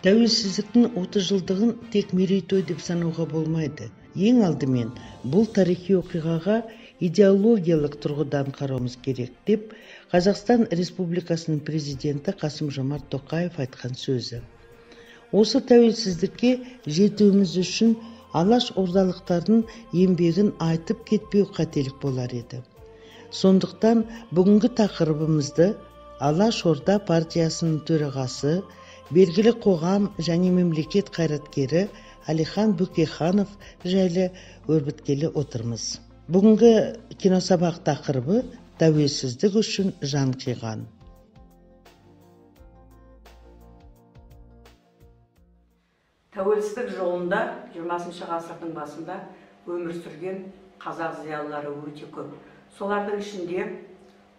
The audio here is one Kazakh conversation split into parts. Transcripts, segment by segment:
Тәуелсіздіктің 30 жылдығын тек мерейтой деп санауға болмайды. Ең алдымен бұл тарихи оқиғаға идеологиялық тұрғыдан қарауымыз керек деп Қазақстан Республикасының президенті Қасым-Жомарт Тоқаев айтқан сөзі. Осы тәуелсіздікке жетуіміз үшін алаш ордалықтардың еңбегін айтып кетпеу қателік болар еді. Сондықтан бүгінгі тақырыбымызды Алаш Орда партиясының төрағасы, белгілі қоғам және мемлекет қайраткері Әлихан Бөкейханов жайлы өрбіткелі отырмыз. Бүгінгі киносабақ тақырыбы тәуелсіздік үшін жан қиған. Тәуелсіздік жолында 20 ғасырдың басында өмір сүрген қазақ зиялылары өте көп. Солардың ішінде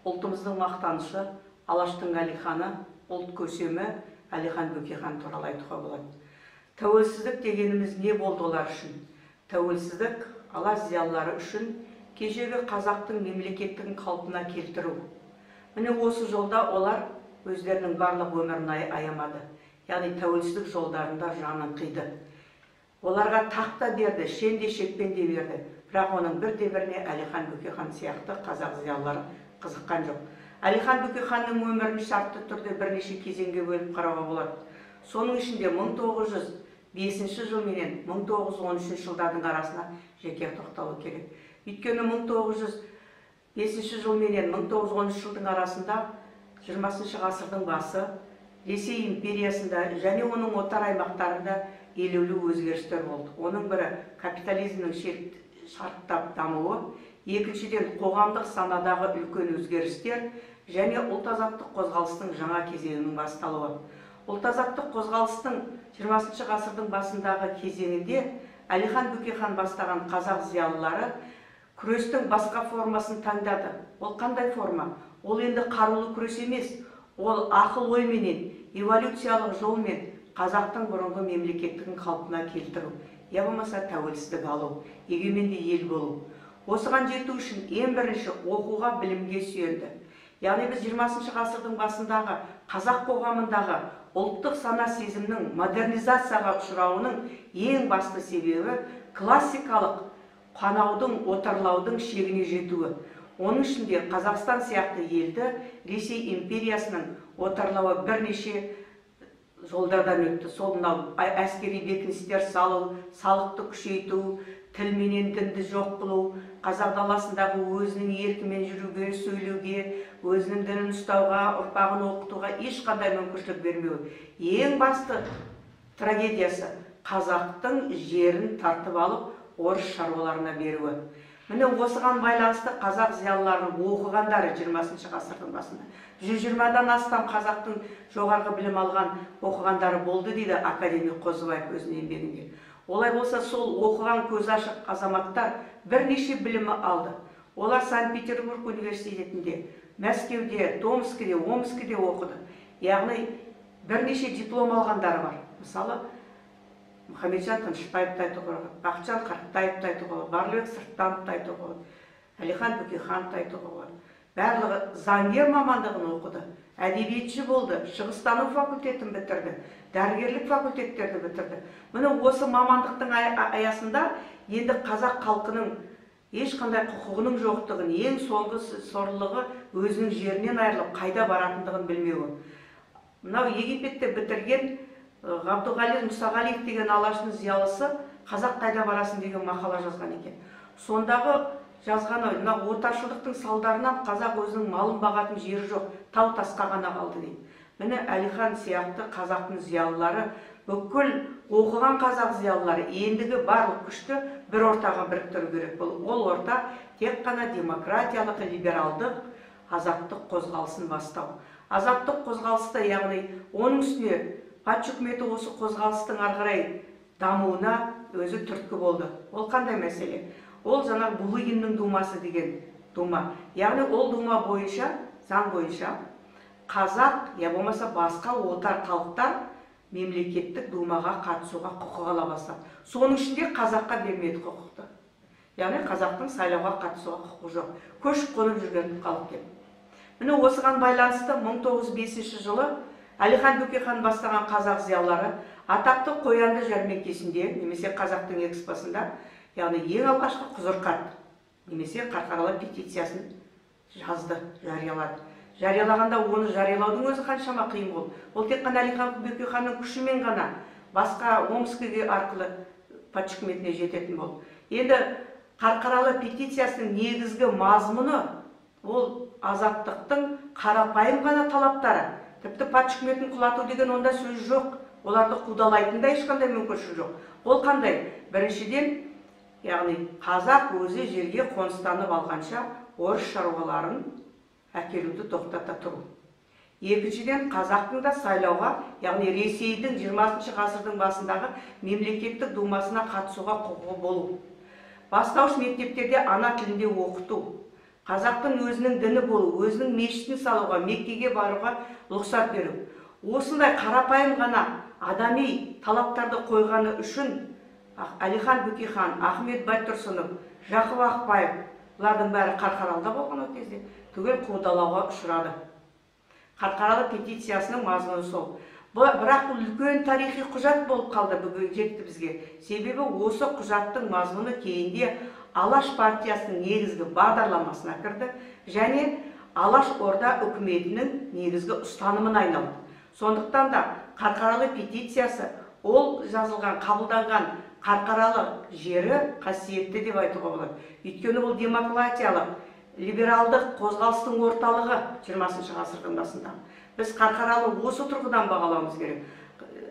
ұлтымыздың мақтанышы, Алаштың Әлиханы, ұлт көсемі Әлихан Бөкейхан туралы айтуға болады. Тәуелсіздік дегеніміз не болды олар үшін? Тәуелсіздік алаш зиялылары үшін кешегі қазақтың мемлекеттігін қалпына келтіру. Міне осы жолда олар өздерінің барлық өмірін аямады. Яғни тәуелсіздік жолдарында жанын қиды. Оларға тақта берді, шенде шекпенде берді. Бірақ оның бірде-біріне Әлихан Бөкейхан сияқты қазақ зиялылары қызыққан жоқ. Әлихан Бөкейханның өмірін шартты түрде бірнеше кезеңге бөліп қарауға болады. Соның ішінде 1905 жыл менен 1913 жылдардың арасына жеке тоқталу керек. Өйткені 1905 жыл менен 1913 жылдың арасында 20 ғасырдың басы Ресей империясында және оның отар аймақтарында елеулі өзгерістер болды. Оның бірі капитализмнің шарықтап дамуы, екіншіден қоғамдық санадағы үлкен өзгерістер және ұлт-азаттық қозғалыстың жаңа кезеңінің басталуы. Ұлт-азаттық қозғалыстың 20 ғасырдың басындағы кезеңінде Әлихан Бөкейхан бастаған қазақ зиялылары күрестің басқа формасын таңдады. Ол қандай форма? Ол енді қарулы күрес емес, ол ақыл ойменен, эволюциялық жолмен қазақтың бұрынғы мемлекеттігін қалпына келтіру, я болмаса тәуелсіздік алу, егеменді ел болу. Осыған жету үшін ең бірінші оқуға, білімге сүйенді. Яғни біз 20 ғасырдың басындағы қазақ қоғамындағы ұлттық сана сезімнің модернизацияға ұшырауының ең басты себебі классикалық қанаудың, отарлаудың шегіне жетуі. Оның ішінде Қазақстан сияқты елді Ресей империясының отарлауы бірнеше жолдардан өтті. Сол әскери бекіністер салу, салықты күшейту, тіл менен дінді жоқ қылу, қазақ даласындағы өзінің еркімен жүруге, сөйлеуге, өзінің дінін ұстауға, ұрпағын оқытуға ешқандай мүмкіншілік бермеу. Ең басты трагедиясы қазақтың жерін тартып алып, орыс шаруаларына беруі. Міне осыған байланысты қазақ зиялыларының оқығандары 20 ғасырдың басында 120-дан астам қазақтың жоғарғы білім алған оқығандары болды дейді академик Қозыбаев өзінің еңбегінде. Олай болса, сол оқыған көзі ашық азаматтар бірнеше білімі алды. Олар Санкт-Петербург университетінде, Мәскеуде, Томскіде, Омскіде оқыды. Яғни бірнеше диплом алғандары бар. Мысалы, Мұхамеджан Тынышпаевты айтуға болады, Бақытжан Қартаевты айтуға болады, Барлыбек Сырттановты айтуға болады, Әлихан Бөкейхановты айтуға болады. Барлығы заңгер мамандығын оқыды, әдебиетші болды, шығыстану факультетін бітірді, дәрігерлік факультеттерді бітірді. Міне осы мамандықтың аясында енді қазақ халқының ешқандай құқығының жоқтығын, ең соңғы сорлылығы өзінің жерінен айырылып қайда баратындығын білмеуі. Мынау Египетте бітірген Ғабдуғали Мұсағалиев деген алаштың зиялысы қазақ қайда барасың деген мақала жазған екен. Сондағы жазғаны, отаршылдықтың салдарынан қазақ өзінің малын бағатын жері жоқ, тау тасқа ғана қалды дейді. Міне Әлихан сияқты қазақтың зиялылары, бүкіл оқыған қазақ зиялылары ендігі барлық күшті бір ортаға біріктіру керек. Ол орта тек қана демократиялық, либералдық, азаттық қозғалысын бастау. Азаттық қозғалыста, яғни оның үстіне патша үкіметі осы қозғалыстың ары қарай дамуына өзі түрткі болды. Ол қандай мәселе? Ол жаңа Булыгиннің думасы деген дума. Яғни ол дума бойынша, заң бойынша қазақ, я болмаса басқа отар халықтар мемлекеттік думаға қатысуға құқық ала бастады. Соның ішінде қазаққа бермеді құқықты. Яғни қазақтың сайлауға қатысуға құқығы жоқ. Көшіп қонып жүрген халық деп. Міне осыған байланысты 1905 жылы Әлихан Бөкейхан бастаған қазақ зиялылары атақты қоянды жәрмеңкесінде немесе қазақтың экспосында, яғни ең алғашқы құзырхат немесе қарқаралы петициясын жазды, жариялады. Жариялағанда оны жариялаудың өзі қаншама қиын болды. Ол тек қана Әлихан Бөкейханның күшімен ғана басқа Омскіге арқылы патша үкіметіне жететін болды. Енді қарқаралы петициясының негізгі мазмұны ол азаттықтың қарапайым ғана талаптары. Тіпті патша үкіметін құлату деген онда сөз жоқ. Оларды қудалайтында ешқандай мүмкіншілік жоқ. Ол қандай? Біріншіден, яғни қазақ өзі жерге қоныстанып алғанша орыс шаруаларын әкелуді тоқтата тұру. Екіншіден, қазақтың да сайлауға, яғни Ресейдің 20 ғасырдың басындағы мемлекеттік думасына қатысуға құқығы болу. Бастауыш мектептерде ана тілінде оқыту. Қазақтың өзінің діні болу, өзінің мешітін салуға, Меккеге баруға рұқсат беру. Осындай қарапайым ғана адами талаптарды қойғаны үшін Әлихан Бөкейхан, Ахмет Байтұрсынов, Жақып Ақбаев, бұлардың бәрі Қарқаралыда болған ол кезде түгел қудалауға ұшырады. Қарқаралы петициясының мазмұны сол. Бірақ бұл үлкен тарихи құжат болып қалды, бүгін жетті бізге. Себебі осы құжаттың мазмұны кейінде Алаш партиясының негізгі бағдарламасына кірді және Алаш Орда үкіметінің негізгі ұстанымын айналды. Сондықтан да Қарқаралы петициясы ол жазылған, қабылданған Қарқаралы жері қасиетті деп айтуға болады. Өйткені ол демократиялық, либералдық қозғалыстың орталығы 20 ғасырдың басында. Біз Қарқаралы осы тұрғыдан бағалауымыз керек.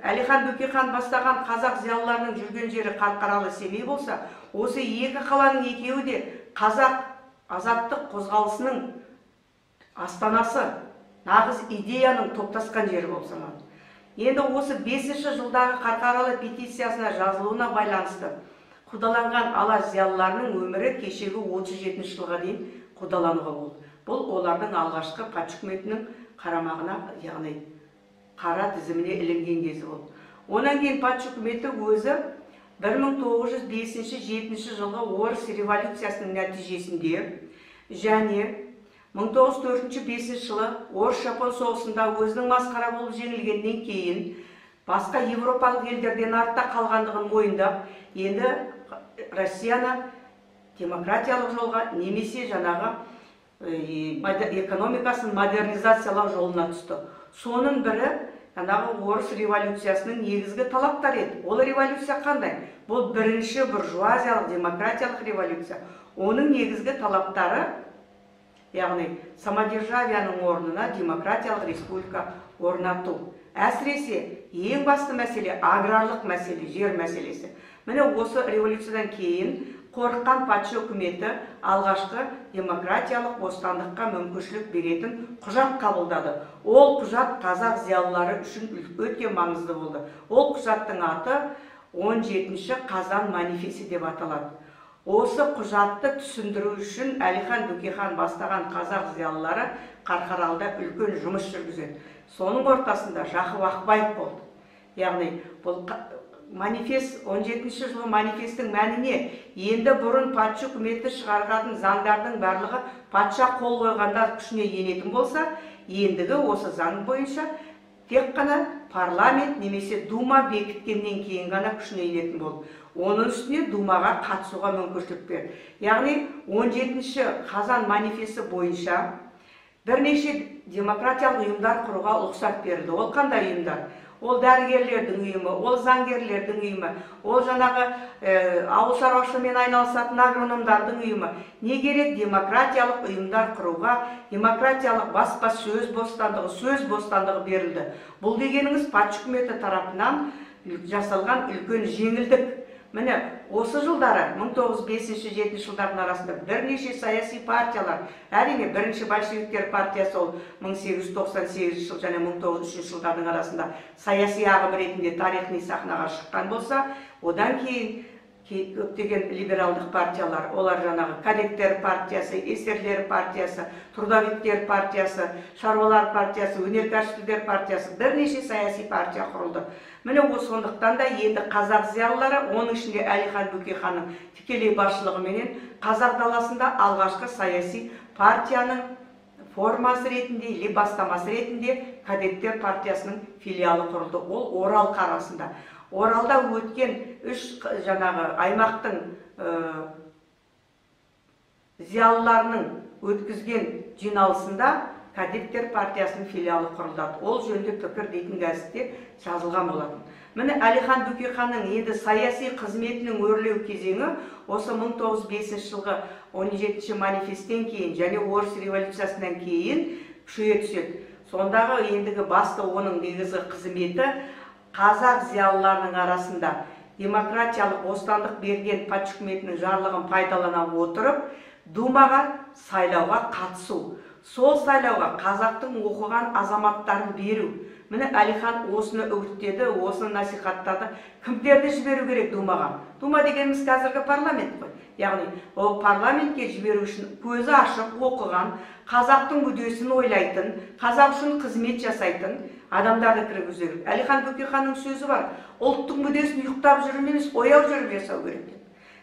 Әлихан Бөкейхан бастаған қазақ зиялыларының жүрген жері Қарқаралы, Семей болса, осы екі қаланың екеуі де қазақ азаттық қозғалысының астанасы, нағыз идеяның топтасқан жері болып саналады. Енді осы 5-ші жылдағы Қарқаралы петициясына жазылуына байланысты қудаланған алаш зиялыларының өмірі кешегі 37 жылға дейін қудалануға болды. Бұл олардың алғашқы патша үкіметінің қарамағына, яғни қара тізіміне ілінген кезі болды. Онан кейін патша үкіметі өзі 1905-7 жылғы орыс революциясының нәтижесінде және 1904-5 жылы орыс-жапон соғысында өзінің масқара болып жеңілгеннен кейін басқа европалық елдерден артта қалғандығын мойындап, енді Россияны демократиялық жолға немесе жаңағы экономикасын модернизациялау жолына түсті. Соның бірі жаңағы орыс революциясының негізгі талаптары еді. Ол революция қандай? Бұл бірінші буржуазиялық демократиялық революция. Оның негізгі талаптары, яғни самодержавияның орнына демократиялық республика орнату. Әсіресе ең басты мәселе аграрлық мәселе, жер мәселесі. Міне осы революциядан кейін қорыққан патша үкіметі алғашқы демократиялық бостандыққа мүмкіншілік беретін құжат қабылдады. Ол құжат қазақ зиялылары үшін өте маңызды болды. Ол құжаттың аты 17-ші қазан манифесі деп аталады. Осы құжатты түсіндіру үшін Әлихан Бөкейхан бастаған қазақ зиялылары Қарқаралыда үлкен жұмыс жүргізеді. Соның ортасында Жақып Ақбаев болды. Яғни бұл манифест, 17-ші жылғы манифесттің мәніне енді бұрын патша үкіметі шығарған заңдардың барлығы патша қол қойғанда күшіне енетін болса, ендігі осы заң бойынша тек қана парламент немесе дума бекіткеннен кейін ғана күшіне енетін болды. Оның үстіне думаға қатысуға мүмкіншілік берді. Яғни 17-ші қазан манифесі бойынша бірнеше демократиялық ұйымдар құруға рұқсат берілді. Ол қандай ұйымдар? Ол дәрігерлердің ұйымы, ол заңгерлердің ұйымы, ол жаңағы ауыл шаруашылығымен айналысатын агрономдардың ұйымы. Не керек демократиялық ұйымдар құруға, демократиялық сөз бостандығы берілді. Бұл дегеніңіз патша үкіметі тарапынан жасалған үлкен жеңілдік. Міне, осы жылдары 1905-7 жылдардың арасында бірнеше саяси партиялар, әрине бірінші большевиктер партиясы ол 1898 жыл және 1903 жылдардың арасында саяси ағым ретінде тарихи сахнаға шыққан болса, одан кейін көптеген либералдық партиялар, олар жаңағы кадеттер партиясы, эсерлер партиясы, трудовиктер партиясы, шаруалар партиясы, өнеркәсіпшілер партиясы, бірнеше саяси партия құрылды. Міне сондықтан да енді қазақ зиялылары, оның ішінде Әлихан Бөкейханның тікелей басшылығыменен қазақ даласында алғашқы саяси партияның формасы ретінде, или бастамасы ретінде кадеттер партиясының филиалы құрылды. Ол Орал қаласында. Оралда өткен 3 жаңағы аймақтың зиялыларының өткізген жиналысында кадеттер партиясының филиалы құрылды. Ол жөнінде пікір дейтін газетте жазылған болатын. Міне Әлихан Бөкейханның енді саяси қызметінің өрлеу кезеңі осы 1905 жылғы 17 манифесттен кейін және орыс революциясынан кейін күшейе түседі. Сондағы ендігі басты оның негізгі қызметі қазақ зиялыларының арасында демократиялық бостандық берген патша үкіметінің жарлығын пайдалана отырып, Думаға сайлауға қатысу. Сол сайлауға қазақтың оқыған азаматтарын беру. Міне Әлихан осыны үгіттеді, осыны насихаттады. Кімдерді жіберу керек Думаға? Дума дегеніміз қазіргі парламент қой. Яғни, ол парламентке жіберу үшін көзі ашық оқыған, қазақтың мүддесін ойлайтын, қазақ үшін қызмет жасайтын адамдарды кіргізу керек. Әлихан Бөкейханның сөзі бар. Ұлттың мүддесін ұйықтап жүру емес, ояу жүріп жасау керек.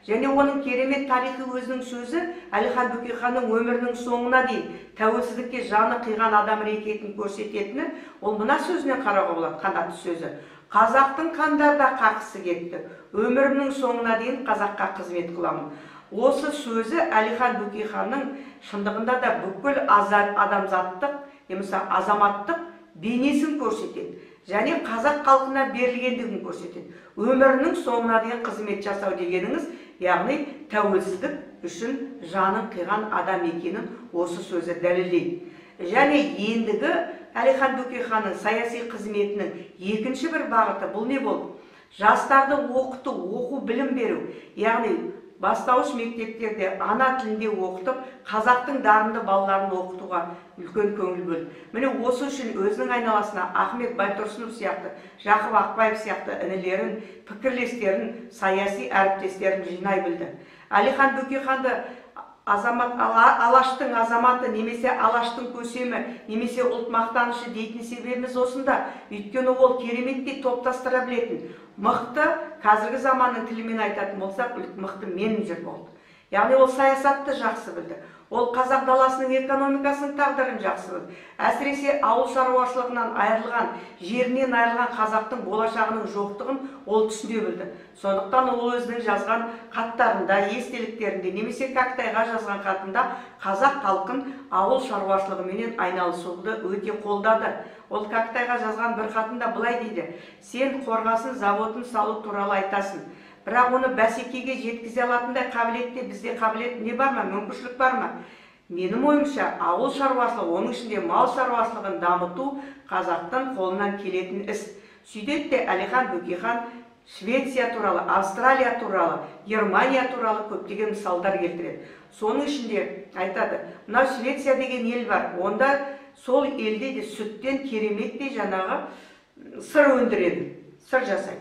Және оның керемет тарихи өзінің сөзі Әлихан Бөкейханның өмірінің соңына дейін тәуелсіздікке жаны қиған адам рететін көрсететіні, ол мына сөзінен қарауға болады, қанатты сөзі. Қазақтың қандарда қақысы кетті. Өмірімнің соңына дейін қазаққа қызмет қыламын. Осы сөзі Әлихан Бөкейханның шындығында да бүкіл адамзаттық, азаматтық бейнесін көрсетеді. Және қазақ халқына берілгендігін көрсетеді. Өмірінің соңына дейін қызмет жасау дегеніңіз, яғни тәуелсіздік үшін жанын қиған адам екенін осы сөзі дәлелдейді. Және ендігі Әлихан Бөкейханның саяси қызметінің екінші бір бағыты бұл не болды? Жастарды оқыту, оқу білім беру. Яғни бастауыш мектептерде ана тілінде оқытып, қазақтың дарынды балаларын оқытуға үлкен көңіл бөлді. Міне осы үшін өзінің айналасына Ахмет Байтұрсынов сияқты, Жақып Ақбаев сияқты інілерін, пікірлестерін, саяси әріптестерін жинай білді. Әлихан Бөкейханды Алаштың азаматы немесе Алаштың көсемі немесе ұлт мақтанышы дейтін себебіміз осында. Өйткені ол кереметтей топтастыра білетін, мықты, қазіргі заманның тілімен айтатын болсақ, мықты менеджер болды. Яғни ол саясатты жақсы білді. Ол қазақ даласының экономикасының тағдырын жақсы білді. Әсіресе ауыл шаруашылығынан айырылған, жерінен айырылған қазақтың болашағының жоқтығын ол түсіне білді. Сондықтан ол өзінің жазған хаттарында, естеліктерінде, немесе Кәкітайға жазған хатында қазақ халқын ауыл шаруашылығымен айналысуды өте қолдады. Ол Кәкітайға жазған бір хатында былай дейді: "Сен қорғасын заводын салу туралы айтасың. Бірақ оны бәсекеге жеткізе алатындай қабілетте бізде қабілет не бар ма, мүмкіншілік бар ма? Менің ойымша, ауыл шаруашылығы, оның ішінде мал шаруашылығын дамыту қазақтың қолынан келетін іс." Сөйтеді де Әлихан Бөкейхан Швеция туралы, Австралия туралы, Германия туралы көптеген мысалдар келтіреді. Соның ішінде айтады, мына Швеция деген ел бар, онда сол елде де сүттен кереметтей жаңағы сыр өндіреді, сыр жасайды.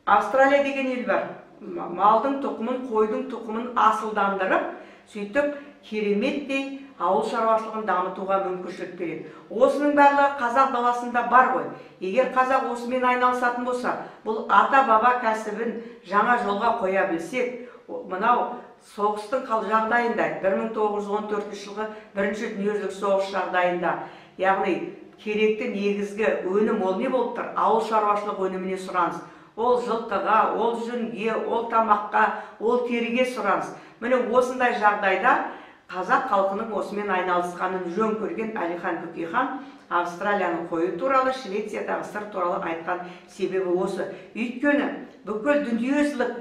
Австралия деген ел бар, малдың тұқымын, қойдың тұқымын асылдандырып, сөйтіп кереметтей ауыл шаруашылығын дамытуға мүмкіншілік береді. Осының барлығы қазақ даласында бар ғой. Егер қазақ осымен айналысатын болса, бұл ата-баба кәсібін жаңа жолға қоя білсек, мынау соғыстың жағдайында, 1914 жылғы бірінші дүниежүзілік соғыс жағдайында, яғни керекті негізгі өнім ол не болып тұр? Ауыл шаруашылық өніміне сұраныс. Ол жылқыға, ол жүнге, ол тамаққа, ол теріге сұраныс. Міне осындай жағдайда қазақ халқының осымен айналысқанын жөн көрген Әлихан Бөкейхан Австралияның қойы туралы, Швециядағы сыр туралы айтқан себебі осы. Өйткені бүкіл дүниежүзілік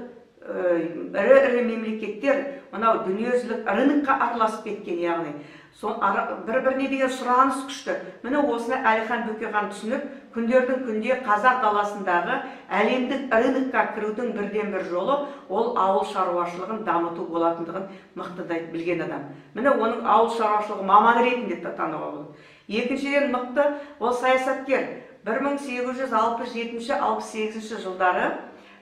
ірі мемлекеттер мынау дүниежүзілік рынокқа араласып кеткен, яғни бір-біріне деген сұраныс күшті. Міне осыны Әлихан Бөкейхан түсініп, күндердің күнде қазақ даласындағы әлемдік рынокқа кірудің бірден бір жолы ол ауыл шаруашылығын дамыту болатындығын мықтыдай білген адам. Міне оның ауыл шаруашылығы маманы ретінде тануға болады. Екіншіден мықты ол саясаткер. 1867-68 жылдары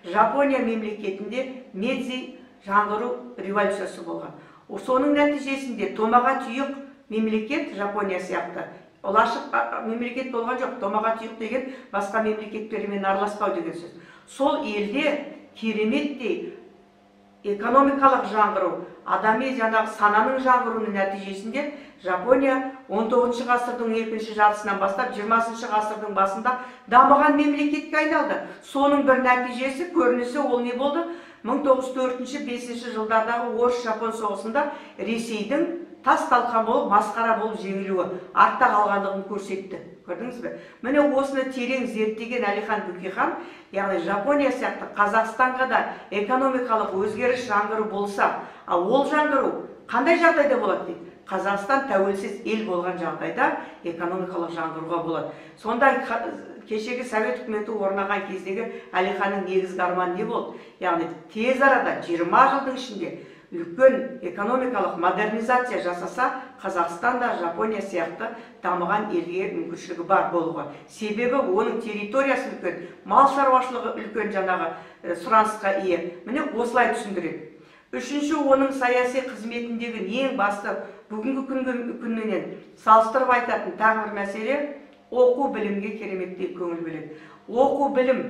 Жапония мемлекетінде Медзи жаңғыру революциясы болған. Соның нәтижесінде томаға түйік мемлекет, Жапония сияқты, ол ашық мемлекет болған жоқ. Томаға түйік деген басқа мемлекеттермен араласпау деген сөз. Сол елде кереметтей экономикалық жаңғыру, адами жаңағы сананың жаңғыруының нәтижесінде Жапония 19 ғасырдың екінші жартысынан бастап 20 ғасырдың басында дамыған мемлекетке айналды. Соның бір нәтижесі, көрінісі ол не болды? 1904-5 жылдардағы Орыс-Жапон соғысында Ресейдің тас талқан болып, масқара болып жеңілуі артта қалғандығын көрсетті. Көрдіңіз бе? Міне осыны терең зерттеген Әлихан Бөкейхан, яғни Жапония сияқты Қазақстанға да экономикалық өзгеріс жаңғыру болса, ол жаңғыру қандай жағдайда болады дейді? Қазақстан тәуелсіз ел болған жағдайда экономикалық жаңғыруға болады. Сонда кешегі Совет үкіметі орнаған кездегі Әлиханның негізгі арманы не болды? Яғни тез арада 20 жылдың ішінде үлкен экономикалық модернизация жасаса, Қазақстан да Жапония сияқты дамыған елге мүмкіншілігі бар болуға. Себебі оның территориясы үлкен, мал шаруашылығы үлкен, жаңағы сұранысқа ие. Міне осылай түсіндіреді. Үшінші, оның саяси қызметіндегі ең басты бүгінгі күннен салыстырып айтатын тағы бір мәселе оқу білімге кереметтей көңіл бөледі. Оқу білім,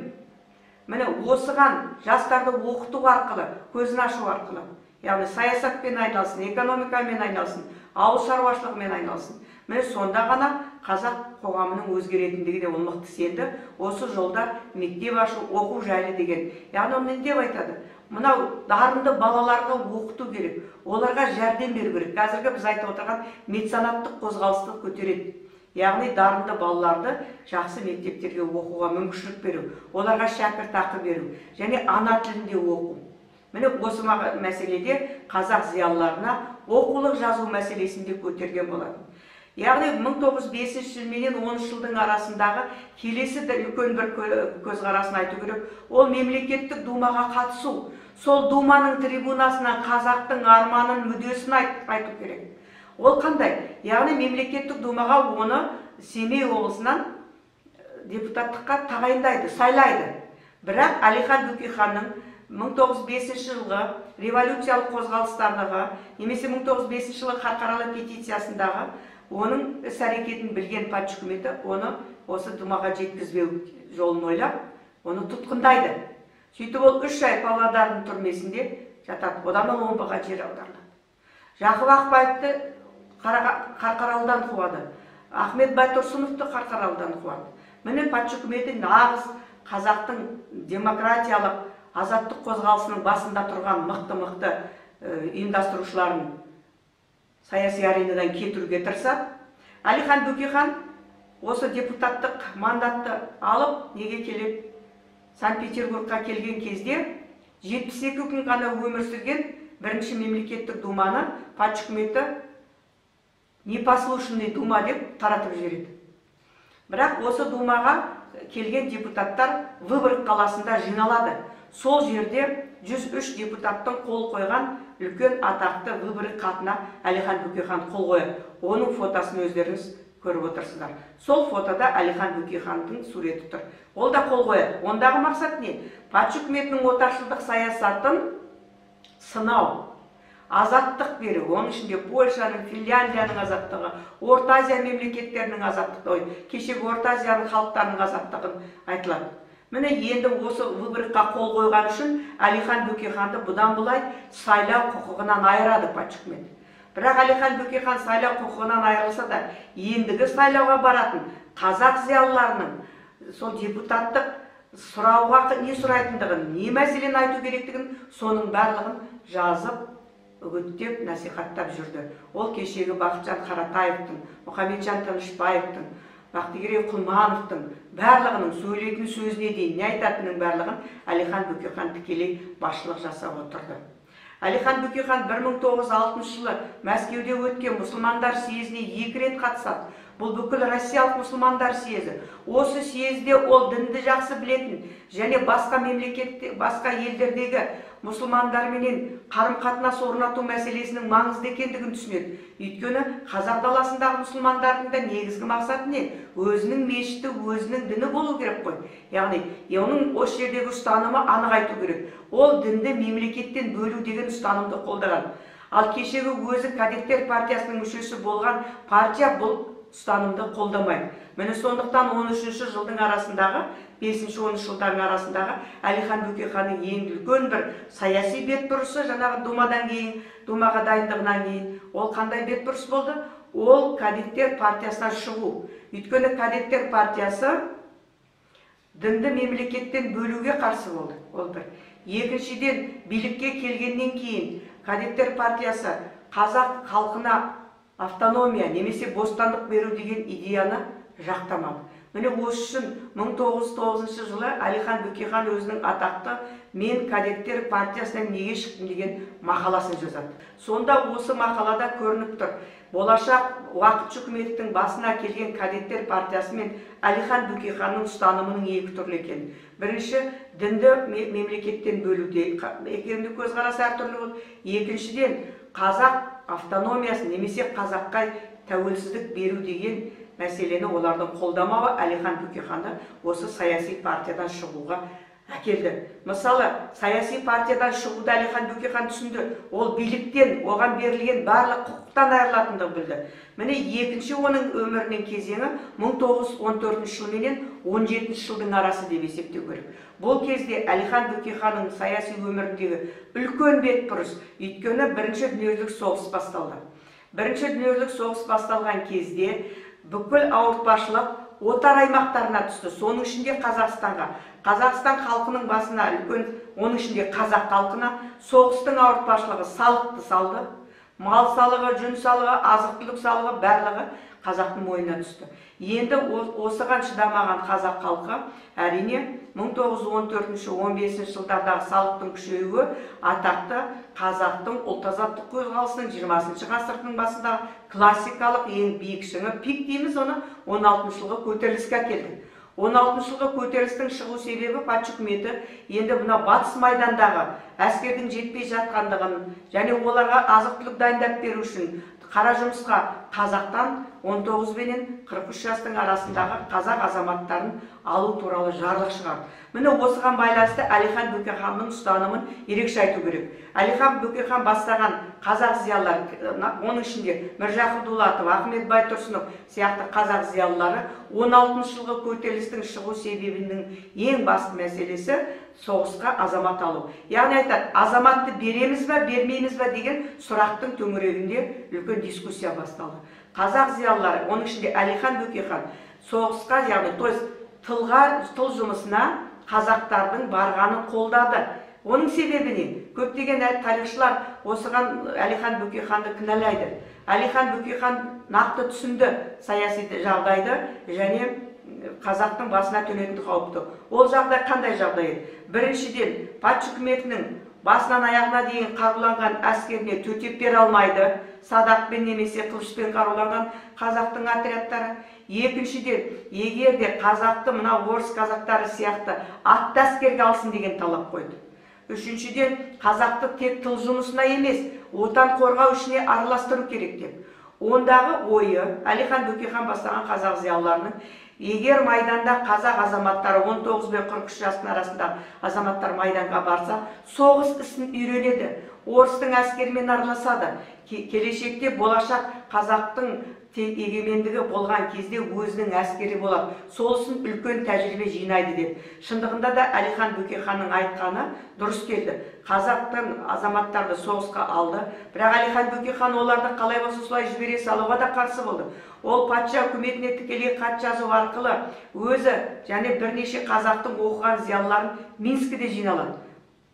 міне осыған жастарды оқыту арқылы, көзін ашу арқылы, яғни саясатпен айналсын, экономикамен айналсын, ауыл шаруашылығымен айналсын. Міне сонда ғана қазақ қоғамының өзгеретіндігі де ол мықты сенді. Осы жолда мектеп ашу, оқу жайлы деген. Яғни ол не деп айтады? Мынау дарынды балаларға оқыту керек, оларға жәрдем беру керек. Қазіргі біз айтып отырған меценаттық қозғалысты көтереді. Яғни дарынды балаларды жақсы мектептерге оқуға мүмкіншілік беру, оларға шәкіртақы беру және ана тілінде оқу. Міне осы мәселеде қазақ зиялыларына оқулық жазу мәселесінде көтерген болады. Яғни 1905 жыл менен 10 жылдың арасындағы келесі үлкен бір көзқарасын айту керек. Ол мемлекеттік думаға қатысу. Сол думаның трибунасынан қазақтың арманын, мүддесін айту керек. Ол қандай? Яғни мемлекеттік думаға оны Семей облысынан депутаттыққа тағайындайды, сайлайды. Бірақ Әлихан Бөкейханның 1905 жылғы революциялық қозғалыстардағы, немесе 1905 жылғы халықаралық петициясындағы оның іс-әрекетін білген патша үкіметі оны осы думаға жеткізбеу жолын ойлап, оны тұтқындайды. Сөйтіп ол 3 ай Павлодардың түрмесінде жатады. Одан Омбыға жер аударылады. Жақып Ақбаевты Қарқаралыдан қуады. Ахмет Байтұрсыновты Қарқаралыдан қуады. Міне патша үкіметі нағыз қазақтың демократиялық азаттық қозғалысының басында тұрған мықты ұйымдастырушыларын саяси аренадан кетіруге тырысады. Әлихан Бөкейхан осы депутаттық мандатты алып, неге келеді? Санкт-Петербургқа келген кезде 72 күн ғана өмір сүрген бірінші мемлекеттік думаны патша үкіметі непослушный дума деп таратып жібереді. Бірақ осы думаға келген депутаттар Выборг қаласында жиналады. Сол жерде 103 депутаттың қол қойған үлкен атақты Выборг хатына Әлихан Бөкейхан қол қояды. Оның фотосын өздеріңіз көріп отырсыздар. Сол фотода Әлихан Бөкейханның суреті тұр. Ол да қол қояды. Ондағы мақсат не? Патша үкіметінің отаршылдық саясатын сынау, азаттық беру. Оның ішінде Польшаның, Финляндияның азаттығы, Орта Азия мемлекеттерінің азаттығы, кешегі Орта Азияның халықтарының азаттығын айтылады. Міне енді осы Выборгқа қол қойған үшін Әлихан Бөкейханды бұдан бұлай сайлау құқығынан айырады патша үкіметі. Бірақ Әлихан Бөкейхан сайлау құқығынан айырылса да, ендігі сайлауға баратын қазақ зиялыларының сол депутаттық сұрауға не сұрайтындығын, не мәселені айту керектігін, соның барлығын жазып, үгіттеп, насихаттап жүрді. Ол кешегі Бақытжан Қаратаевтың, Мұхамеджан Тынышбаевтың, Бақтыгерей Құлмановтың барлығының сөйлейтін сөзіне дейін, не айтатынның барлығын Әлихан Бөкейхан тікелей басшылық жасап отырды. Әлихан Бөкейхан 1906 жылы Мәскеуде өткен мұсылмандар съезіне 2 рет қатысады. Бұл бүкіл Россиялық мұсылмандар съезі. Осы съезде ол дінді жақсы білетін және басқа мемлекетте, басқа елдердегі мұсылмандарменен қарым-қатынас орнату мәселесінің маңызды екендігін түсінеді. Өйткені қазақ даласындағы мұсылмандардың да негізгі мақсаты не? Өзінің мешіті, өзінің діні болу керек қой. Яғни, оның осы жердегі ұстанымы анық айту керек. Ол дінді мемлекеттен бөлу деген ұстанымды қолдаған. Ал кешегі өзі кадеттер партиясының мүшесі болған партия бұл ұстанымды қолдамайды. Міне сондықтан 13 жылдың арасындағы, 5-10 жылдардың арасындағы Әлихан Бөкейханның ең үлкен бір саяси бетбұрысы, жаңағы думадан кейін, думаға дайындығынан кейін, ол қандай бетбұрыс болды? ол кадеттер партиясынан шығу. Өйткені кадеттер партиясы дінді мемлекеттен бөлуге қарсы болды. Ол бір. Екіншіден, билікке келгеннен кейін кадеттер партиясы қазақ халқына автономия немесе бостандық беру деген идеяны жақтамады. Міне осы үшін 1909 жылы Әлихан Бөкейхан өзінің атақты «Мен кадеттер партиясынан неге шықтым» деген мақаласын жазады. Сонда осы мақалада көрініп тұр, болашақ уақытшы үкіметтің басына келген кадеттер партиясы мен Әлихан Бөкейханның ұстанымының екі түрлі екенін. Бірінші, дінді мемлекеттен бөлуде екенді көзқарас әртүрлі болды. Екіншіден, қазақ автономиясын немесе қазаққа тәуелсіздік беру деген мәселені олардың қолдамауы Әлихан Бөкейханды осы саяси партиядан шығуға әкелді. Мысалы, саяси партиядан шығуды Әлихан Бөкейхан түсінді. Ол биліктен, оған берілген барлық құқықтан айырылатындығын білді. Міне екінші оның өмірінің кезеңі 1914 жыл менен 17 жылдың арасы деп есептеу керек. Бұл кезде Әлихан Бөкейханның саяси өміріндегі үлкен бетбұрыс, өйткені бірінші дүниежүзілік соғыс басталды. Бірінші дүниежүзілік соғыс басталған кезде бүкіл ауыртпашылық отар аймақтарына түсті. Соның ішінде Қазақстанға. Қазақстан халқының басына үлкен, оның ішінде қазақ халқына соғыстың ауыртпашылығы салықты салды. Мал салығы, жүн салығы, азық-түлік салығы барлығы қазақтың мойнына түсті. Енді осыған шыдамаған қазақ халқы әрине 1914-15 жылдардағы салықтың күшеюі атақты қазақтың ұлт-азаттық қозғалысының 20 ғасырдың басындағы классикалық ең биік шыңы, пик дейміз оны, 16 жылғы көтеріліске әкелді. 16 жылғы көтерілістің шығу себебі патша үкіметі енді мына батыс майдандағы әскердің жетпей жатқандығын және оларға азық-түлік дайындап беру үшін қара жұмысқа қазақтан 19 бенен 43 жастың арасындағы қазақ азаматтарын алу туралы жарлық шығарды. Міне осыған байланысты Әлихан Бөкейханның ұстанымын ерекше айту керек. Әлихан Бөкейхан бастаған қазақ зиялылар, оның ішінде Міржақып Дулатов, Ахмет Байтұрсынов сияқты қазақ зиялылары 16 жылғы көтерілістің шығу себебінің ең басты мәселесі соғысқа азамат алу. Яғни айтады, азаматты береміз бе, бермейміз бе деген сұрақтың төңірегінде үлкен дискуссия басталды. Қазақ зиялылары, оның ішінде Әлихан Бөкейхан соғысқа, яғни тыл жұмысына қазақтардың барғанын қолдады. Оның себебі не? Көптеген тарихшылар осыған Әлихан Бөкейханды кінәлайды. Әлихан Бөкейхан нақты түсінді саяси жағдайды және қазақтың басына төнетін қауіпті. Ол жағдай қандай жағдай еді? Біріншіден, патша үкіметінің басынан аяғына дейін қаруланған әскеріне төтеп бере алмайды, садақпен немесе қылышпен қаруланған қазақтың отрядтары. Екіншіден, егер де қазақты мына орыс қазақтары сияқты атты әскерге алсын деген талап қойды. Үшіншіден, қазақты тек тыл жұмысына емес, отан қорғау ішіне араластыру керек деп. Ондағы ойы Әлихан Бөкейхан бастаған қазақ зиялыларының, егер майданда қазақ азаматтары 19 бен 43 жастың арасында азаматтар майданға барса, соғыс ісін үйренеді, орыстың әскерімен араласады. Келешекте болашақ қазақтың егемендігі болған кезде өзінің әскері болады. Сол үшін үлкен тәжірибе жинайды деп. Шындығында да Әлихан Бөкейханның айтқаны дұрыс келді. Қазақтың азаматтарды соғысқа алды. Бірақ Әлихан Бөкейхан оларды қалай болса солай жібере салуға да қарсы болды. Ол патша үкіметіне тікелей хат жазу арқылы өзі және бірнеше қазақтың оқыған зиялыларын Минскіде жиналады.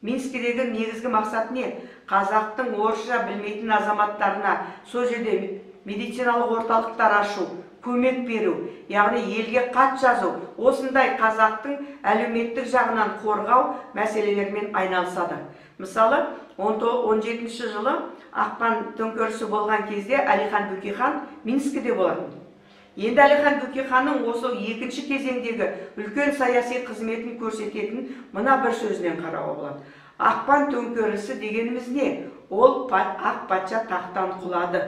Минскідегі негізгі мақсат не? Қазақтың орысша білмейтін азаматтарына сол жерде медициналық орталықтар ашу, көмек беру, яғни елге хат жазу, осындай қазақтың әлеуметтік жағынан қорғау мәселелерімен айналысады. Мысалы, 17 жылы ақпан төңкерісі болған кезде Әлихан Бөкейхан Минскіде болатын. Енді Әлихан Бөкейханның осы екінші кезеңдегі үлкен саяси қызметін көрсететін мына бір сөзінен қарауға болады. Ақпан төңкерісі дегеніміз не? Ол ақ патша тақтан құлады.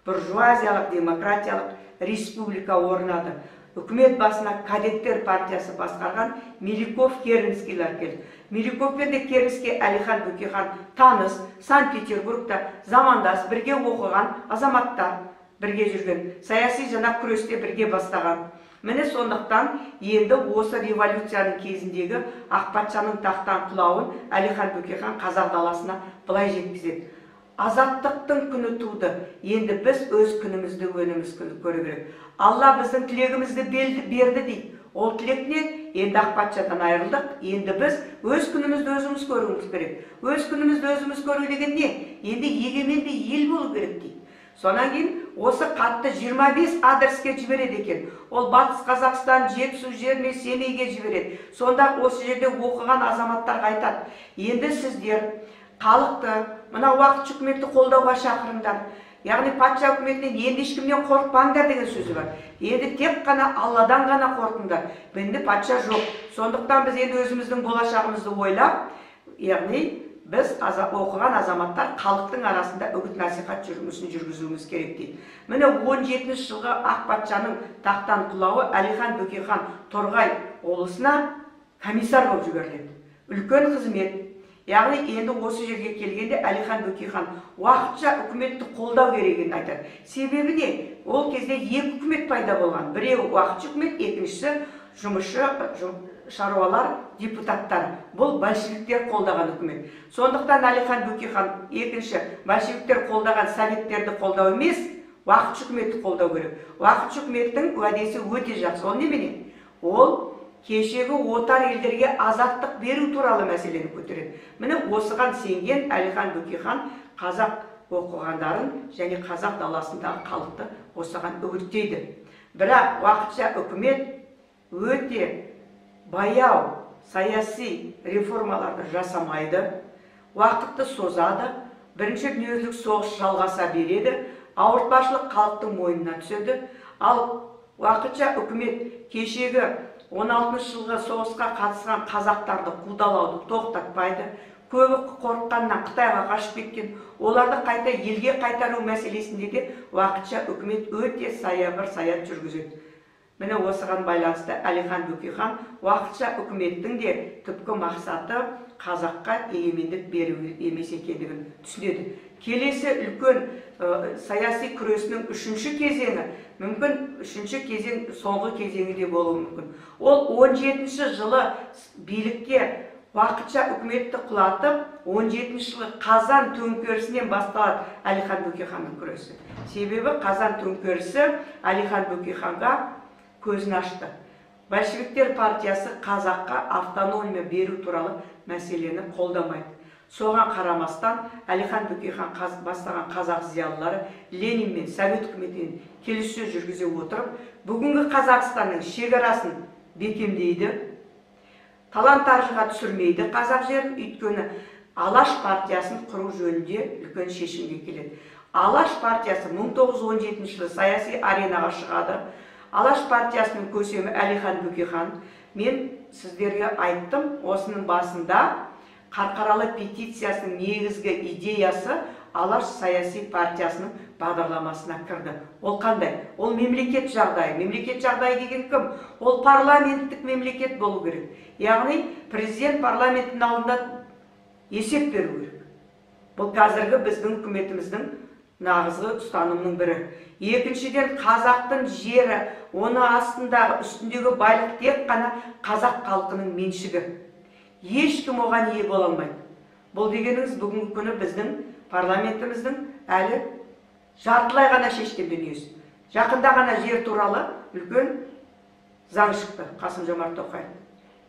Буржуазиялық демократиялық республика орнады. Үкімет басына кадеттер партиясы басқарған Меликов-Керенскийлер келді. Меликов пен Керенский Әлихан Бөкейхан таныс, Санкт-Петербургта замандас, бірге оқыған азаматтар, бірге жүрген, саяси жана күресте бірге бастаған. Міне сондықтан енді осы революцияның кезіндегі ақ патшаның тақтан құлауын Әлихан Бөкейхан қазақ даласына былай жеткізеді. азаттықтың күні туды. Енді біз өз күнімізді көру керек. Алла біздің тілегімізді берді дейді. Ол тілек не? Енді ақ патшадан айырылдық. Енді біз өз күнімізді өзіміз көруіміз керек. Өз күнімізді өзіміз көру деген не? Енді егеменді ел болу керек дейді. Сонан кейін осы қатты 25 адреске жібереді екен. Ол Батыс Қазақстан, Жетісу жеріне, Семейге жібереді. Сонда осы жерде оқыған азаматтарға айтады: енді сіздер халықты, мына уақытша үкіметті қолдауға шақырыңдар. Яғни патша үкіметінен енді ешкімнен қорықпаңдар деген сөзі бар. Енді тек қана Алладан ғана қорқыңдар. Енді патша жоқ. Сондықтан біз енді өзіміздің болашағымызды ойлап, яғни біз оқыған азаматтар халықтың арасында үгіт насихат жұмысын жүргізуіміз керек дейді. Міне 17 жылғы ақ патшаның тақтан құлауы Әлихан Бөкейхан Торғай облысына комиссар болып жіберіледі. Үлкен қызмет. Яғни енді осы жерге келгенде Әлихан Бөкейхан уақытша үкіметті қолдау керегін айтады. Себебі не? Ол кезде екі үкімет пайда болған. Біреуі уақытша үкімет, екіншісі жұмысшы шаруалар, депутаттар. Бұл большевиктер қолдаған үкімет. Сондықтан Әлихан Бөкейхан екінші большевиктер қолдаған советтерді қолдау емес, уақытша үкіметті қолдау керек. Уақытша үкіметтің уәдесі өте жақсы. Ол немене? Ол кешегі отар елдерге азаттық беру туралы мәселені көтереді. Міне осыған сенген Әлихан Бөкейхан қазақ оқығандарын және қазақ даласындағы халықты осыған үгіттейді. Бірақ уақытша үкімет өте баяу саяси реформаларды жасамайды, уақытты созады, бірінші дүниежүзілік соғыс жалғаса береді, ауыртпашылық халықтың мойнына түседі. Ал уақытша үкімет кешегі 16 жылғы соғысқа қатысқан қазақтарды қудалауды тоқтатпайды. Көбі қорыққаннан Қытайға қашып кеткен. Оларды қайта елге қайтару мәселесінде де уақытша үкімет өте саят жүргізеді. Міне осыған байланысты Әлихан Бөкейхан уақытша үкіметтің де түпкі мақсаты қазаққа егемендік беру емес екендігін түсінеді. Келесі үлкен саяси күресінің үшінші кезеңі, мүмкін үшінші кезең соңғы кезеңі де болуы мүмкін. Ол 17 жылы билікке уақытша үкіметті құлатып, 17 жылы Қазан төңкерісінен басталады Әлихан Бөкейханның күресі. Себебі Қазан төңкерісі Әлихан Бөкейханға көзін ашты. Большевиктер партиясы қазаққа автономия беру туралы мәселені қолдамайды. Соған қарамастан Әлихан Бөкейхан бастаған қазақ зиялылары Ленин мен Совет үкіметімен келіссөз жүргізе отырып, бүгінгі Қазақстанның шекарасын бекемдейді, талан-таржыға түсірмейді қазақ жерін, өйткені Алаш партиясын құру жөнінде үлкен шешімге келеді. Алаш партиясы 1917 жылы саяси аренаға шығады. Алаш партиясының көсемі Әлихан Бөкейхан. Мен сіздерге айттым, осының басында Қарқаралы петициясының негізгі идеясы Алаш саяси партиясының бағдарламасына кірді. Ол қандай? Ол мемлекет жағдайы. Мемлекет жағдайы деген кім? Ол парламенттік мемлекет болу керек. Яғни президент парламенттің алдында есеп беру керек. Бұл қазіргі біздің үкіметіміздің нағызғы ұстанымның бірі. Екіншіден, қазақтың жері, оны астындағы, үстіндегі байлық тек қана қазақ халқының меншігі. Ешкім оған ие бола алмайды. Бұл дегеніңіз бүгінгі күні біздің парламентіміздің әлі жартылай ғана шешкен дүниесі. Жақында ғана жер туралы үлкен заң шықты Қасым-Жомарт Тоқаев.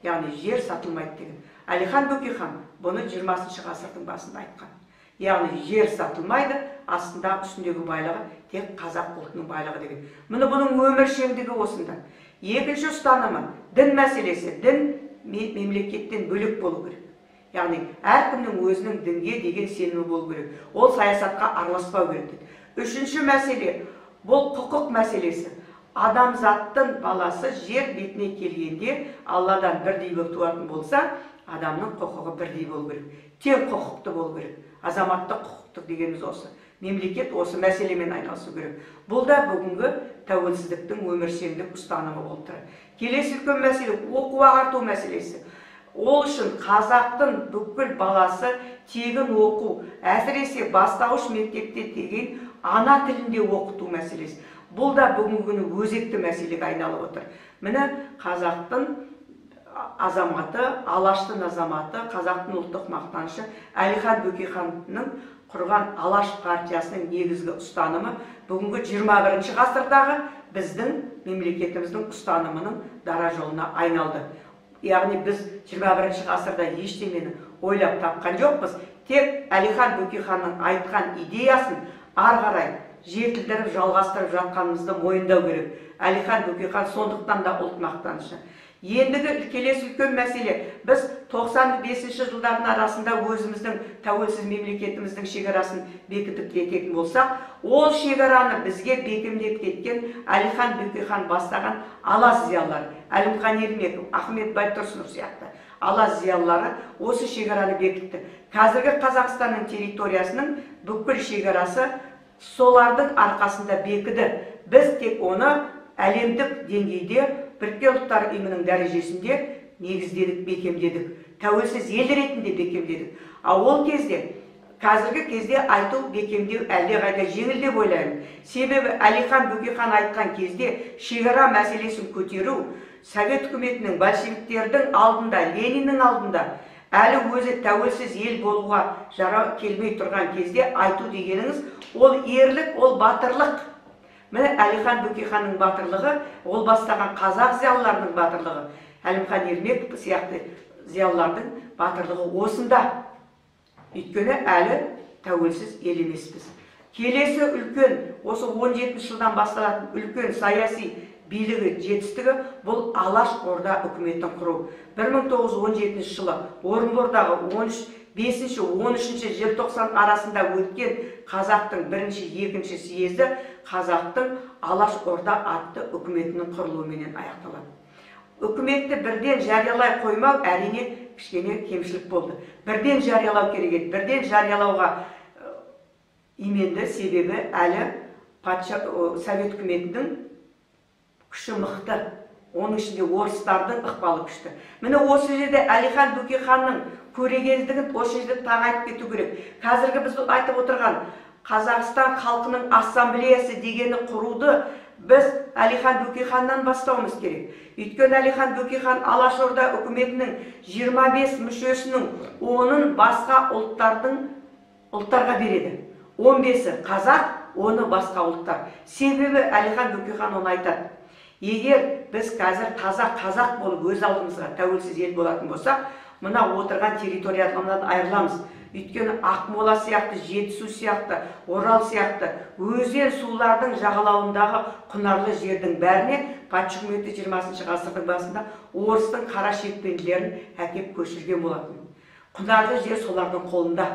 Яғни жер сатылмайды деген. Әлихан Бөкейхан бұны 20 ғасырдың басында айтқан. Яғни жер сатылмайды, астында үстіндегі байлығы тек қазақ ұлтының байлығы деген. Міне бұның өміршеңдігі осында. Екінші ұстанымы дін мәселесі. Дін мемлекеттен бөлек болу керек. Яғни әркімнің өзінің дінге деген сенімі болу керек. Ол саясатқа араласпау керек дейді. Үшінші мәселе бұл құқық мәселесі. Адамзаттың баласы жер бетіне келгенде Алладан бірдей болып туатын болса, адамның құқығы бірдей болу керек. Тең құқықты болу керек. Азаматтық құқықтық дегеніміз осы. Мемлекет осы мәселемен айналысу керек. Бұл да бүгінгі тәуелсіздіктің өміршеңдік ұстанымы болып тұр. Келесі үлкен мәселе оқу ағарту мәселесі. Ол үшін қазақтың бүкіл баласы тегін оқу, әсіресе бастауыш мектепте деген ана тілінде оқыту мәселесі. Бұл да бүгінгі күні өзекті мәселеге айналып отыр. Міне қазақтың азаматы, Алаштың азаматы, қазақтың ұлттық мақтанышы Әлихан Бөкейханның құрған Алаш партиясының негізгі ұстанымы бүгінгі 21 ғасырдағы біздің мемлекетіміздің ұстанымының дара жолына айналды. Яғни біз 21 ғасырда ештемені ойлап тапқан жоқпыз. Тек Әлихан Бөкейханның айтқан идеясын ары қарай жетілдіріп, жалғастырып жатқанымызды мойындау керек. Әлихан Бөкейхан сондықтан да ұлт мақтанышы. Ендігі келесі үлкен мәселе, біз 95 жылдардың арасында өзіміздің тәуелсіз мемлекетіміздің шекарасын бекітіп кететін болсақ, ол шекараны бізге бекемдеп кеткен Әлихан Бөкейхан бастаған алаш зиялылары, Әлімхан Ермеков, Ахмет Байтұрсынов сияқты алаш зиялылары осы шекараны бекітті. Қазіргі Қазақстанның территориясының бүкіл шекарасы солардың арқасында бекіді. Біз тек оны әлемдік деңгейде Біріккен ұлттар ұйымының дәрежесінде негіздедік, бекемдедік. Тәуелсіз ел ретінде бекемдедік. Ол кезде, қазіргі кезде айту, бекемдеу әлдеқайда жеңіл деп ойлаймын. Себебі Әлихан Бөкейхан айтқан кезде шекара мәселесін көтеру Совет үкіметінің, большевиктердің алдында, Лениннің алдында әлі өзі тәуелсіз ел болуға жара келмей тұрған кезде айту дегеніңіз, ол ерлік, ол батырлық. Міне Әлихан Бөкейханның батырлығы, ол бастаған қазақ зиялыларының батырлығы, Әлімхан Ермеков сияқты зиялылардың батырлығы осында. Өйткені әлі тәуелсіз ел емеспіз. Келесі үлкен, осы 17 жылдан басталатын үлкен саяси билігі жетістігі бұл Алаш Орда үкіметін құру. 1917 жылы Орынбордағы 5-13 желтоқсан арасында өткен қазақтың 1-2 съезді қазақтың Алаш Орда атты үкіметінің құрылуымен аяқталады. Үкіметті бірден жариялай қоймау әрине кішкене кемшілік болды. Бірден жариялау керек еді. Бірден жариялауға именді себебі әлі Совет үкіметінің күші мықты. Оның ішінде орыстардың ықпалы күшті. Міне осы жерде Әлихан Бөкейханның көрегендігін осы жерде таңайтып кету керек. Қазіргі біз айтып отырған Қазақстан халқының ассамблеясы дегені құруды біз Әлихан Бөкейханнан бастауымыз керек. Өйткені Әлихан Бөкейхан Алашорда үкіметінің 25 мүшесінің 10-ын басқа ұлттарға береді. 15-і қазақ, 10-ы басқа ұлттар. Себебі Әлихан Бөкейхан оны айтады. Егер біз қазір таза қазақ болып өз алдымызға тәуелсіз ел болатын болсақ, мына отырған территориялардан айырыламыз. Өйткені Ақмола сияқты, Жетісу сияқты, Орал сияқты өзен сулардың жағалауындағы құнарлы жердің бәріне патша үкіметі 20 ғасырдың басында орыстың қара шекпенділерін әкеп көшірген болатын. Құнарлы жер солардың қолында.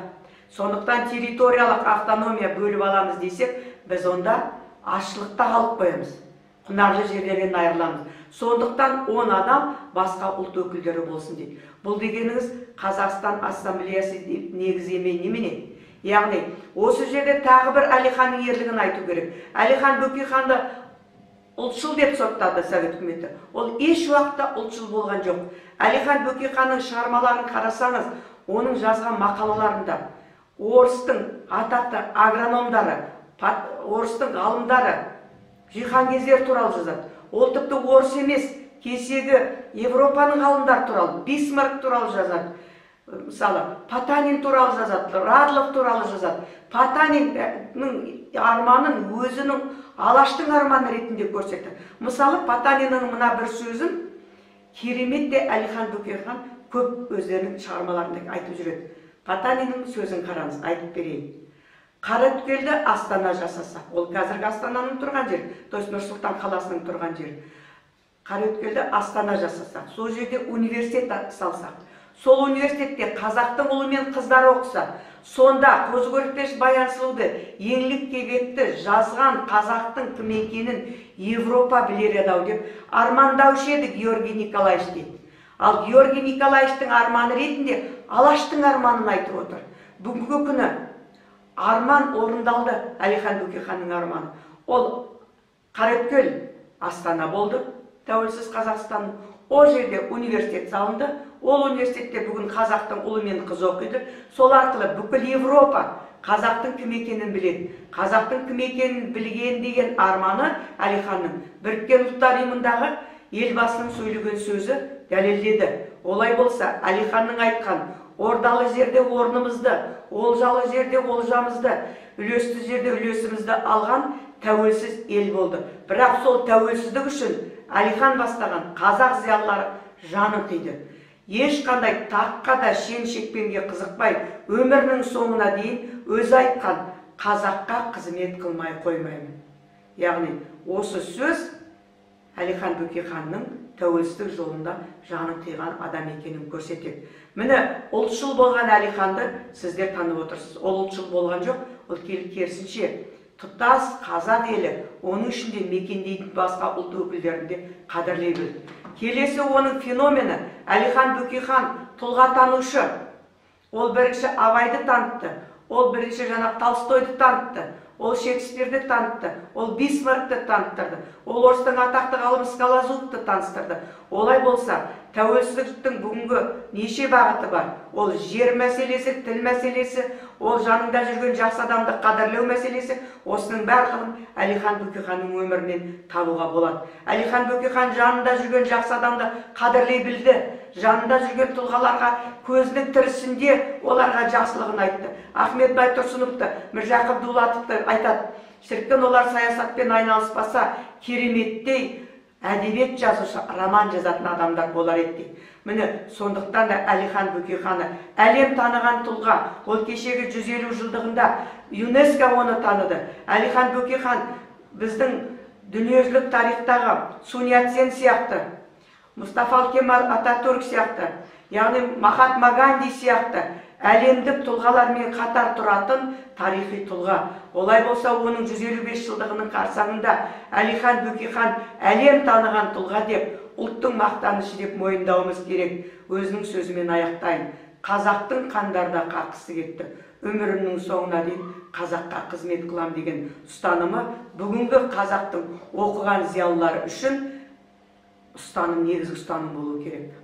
Сондықтан территориялық автономия бөліп аламыз десек, біз онда аштықта қалып қоямыз. Құнарлы жерлерден айырыламыз. Сондықтан 10 адам басқа ұлт өкілдері болсын дейді. Бұл дегеніңіз Қазақстан ассамблеясы негіздеме немене? Яғни, осы жерде тағы бір Әлиханның ерлігін айту керек. Әлихан Бөкейханды ұлтшыл деп соттады Совет үкіметі. Ол еш уақытта ұлтшыл болған жоқ. Әлихан Бөкейханның шығармаларын қарасаңыз, оның жазған мақалаларында орыстың атақты агрономдары, орыстың ғалымдары, Жиһангездер туралы жазады. Ол тіпті орыс емес, кешегі Европаның ғалымдар туралы, Бисмарк туралы жазады. Мысалы, Потанин туралы жазады, Радлов туралы жазады. Потаниннің арманын өзінің Алаштың арманы ретінде көрсетті. Мысалы, Потаниннің мына бір сөзін кереметте Әлихан Бөкейхан көп өздерінің шығармаларында айтып жүреді. Потаниннің сөзін қараңыз, айтып берейін. Қараөткелді Астана жасасақ, ол қазіргі Астананың тұрған жер, то есть Нұр-Сұлтан қаласының тұрған жер. Қараөткелді Астана жасасақ, сол жерде университет салсақ, сол университетте қазақтың ұлы мен қыздары оқыса, сонда Қозы-Көрпеш Баян Сұлуды еңлік кебекті жазған қазақтың кім екенін Европа білер еді-ау деп армандаушы еді Георгий Николаевич дейді. Ал Георгий Николаевичтің арманы ретінде Алаштың арманын айтып отыр. Бүгінгі күні арман орындалды, Әлихан Бөкейханның арманы. Ол Қараөткел Астана болды, тәуелсіз Қазақстанның. Ол жерде университет салынды. Ол университетте бүгін қазақтың ұлы мен қызы оқиды. Сол арқылы бүкіл Европа қазақтың кім екенін біледі. Қазақтың кім екенін білген деген арманы Әлиханның. Біріккен ұлттар ұйымындағы елбасының сөйлеген сөзі дәлелдеді. Олай болса, Әлиханның айтқан ордалы жерде орнымызды, олжалы жерде олжамызды, үлесті жерде үлесімізді алған тәуелсіз ел болды. Бірақ сол тәуелсіздік үшін Әлихан бастаған қазақ зиялылары жанын қиды. Ешқандай таққа да шен-шекпенге қызықпай, өмірінің соңына дейін өзі айтқан қазаққа қызмет қылмай қоймаймын. Яғни, осы сөз Әлихан Бөкейханның тәуелсіздік жолында жанын қиған адам екенін көрсетеді. Міне, ұлтшыл болған Әлиханды сіздер танып отырсыз. Ол ұлтшыл болған жоқ, ол керісінше тұтас қазақ елі, оның ішінде мекендейтін басқа ұлт өкілдерінде қадірлей білді. Келесі оның феномені Әлихан Бөкейхан тұлғатанушы. Ол бірінші Абайды танытты, ол бірінші Толстойды танытты, ол Шекспирді танытты, ол Бисмаркты таныстырды, ол орыстың атақты ғалымы Скалозубовты таныстырды. Олай болса, тәуелсіздіктің бүгінгі неше бағыты бар? Ол жер мәселесі, тіл мәселесі, ол жанында жүрген жақсы адамды қадірлеу мәселесі, осының барлығын Әлихан Бөкейханның өмірінен табуға болады. Әлихан Бөкейхан жанында жүрген жақсы адамды қадірлей білді. Жанында жүрген тұлғаларға көзінің тірісінде оларға жақсылығын айтты. Ахмет Байтұрсыновты, Міржақып Дулатовты айтады. Шіркін олар саясатпен айналыспаса, кереметтей әдебиет жазушы, роман жазатын адамдар болар еді. Міне, сондықтан да Әлихан Бөкейханы әлем таныған тұлға. Ол кешегі 150 жылдығында ЮНЕСКО оны таныды. Әлихан Бөкейхан біздің дүниежүзілік тарихтағы Сун Яцен сияқты, Мұстафа Кемал Ататүрк сияқты, яғни Махатма Ганди сияқты әлемдік тұлғалармен қатар тұратын тарихи тұлға. Олай болса, оның 155 жылдығының қарсаңында Әлихан Бөкейхан әлем таныған тұлға деп, ұлттың мақтанышы деп мойындауымыз керек. Өзінің сөзімен аяқтайын. Қазақтың қандарда қақысы кетті. Өмірімнің соңына дейін қазаққа қызмет қылам деген ұстанымы бүгінгі қазақтың оқыған зиялылары үшін ұстаным, негізгі ұстаным болу керек.